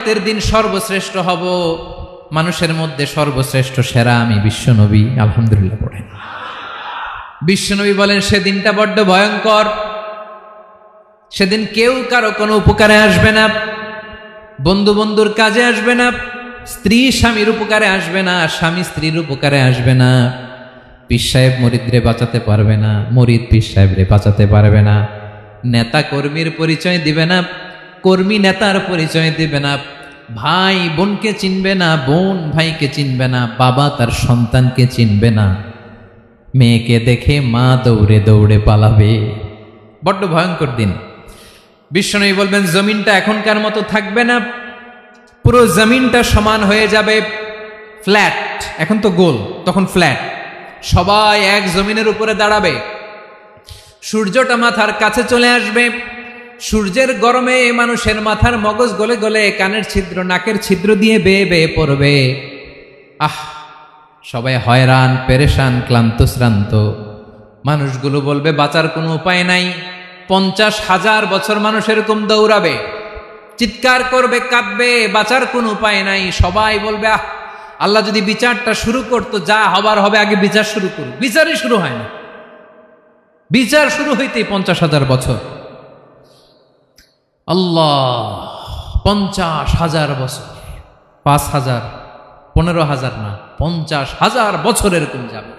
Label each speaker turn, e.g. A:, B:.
A: কিয়ামতের দিন সর্বশ্রেষ্ঠ হব, মানুষের মধ্যে সর্বশ্রেষ্ঠ সেরা আমি বিশ্বনবী। আলহামদুলিল্লাহ পড়েন। বিশ্বনবী বলেন সেদিনটা বড্ড ভয়ঙ্কর। সেদিন কেউ কারো কোনো উপকারে আসবে না, বন্ধু বন্ধুর কাজে আসবে না, স্ত্রী স্বামীর উপকারে আসবে না, স্বামী স্ত্রীর উপকারে আসবে না, পীর সাহেব মুরিদরে বাঁচাতে পারবে না, মুরিদ পীর সাহেবরে বাঁচাতে পারবে না, নেতা কর্মীর পরিচয় দিবে না, কর্মী নেতার পরিচয় দিবে না, ভাই বোনকে চিনবে না, বোন ভাইকে চিনবে না, বাবা তার সন্তানকে চিনবে না, মেয়েকে দেখে মা দৌড়ে দৌড়ে পালাবে। বড্ড ভয়ঙ্কর দিন। বিশ্বনবী বলবেন জমিনটা এখনকার মতো থাকবে না, পুরো জমিনটা সমান হয়ে যাবে, ফ্ল্যাট। এখন তো গোল, তখন ফ্ল্যাট। সবাই এক জমিনের উপরে দাঁড়াবে, সূর্যটা মাথার কাছে চলে আসবে, সূর্যের গরমে মানুষের মাথার মগজ গলে গলে কানের ছিদ্র নাকের ছিদ্র দিয়ে বেয়ে বেয়ে পড়বে। সবাই হয়রান, পেরেশান, ক্লান্ত শ্রান্ত। মানুষগুলো বলবে বাঁচার কোনো উপায় নাই। 50,000 বছর মানুষ এরকম দৌড়াবে, চিৎকার করবে, কাঁদবে, বাঁচার কোনো উপায় নাই। সবাই বলবে আল্লাহ যদি বিচারটা শুরু করতো, যা হবার হবে, আগে বিচার শুরু করুক। বিচারই শুরু হয় না, বিচার শুরু হইতেই 50,000 বছর। আল্লাহ, 50,000 বছর, 5,000, 15,000 না, 50,000 বছর এরকম যাবে।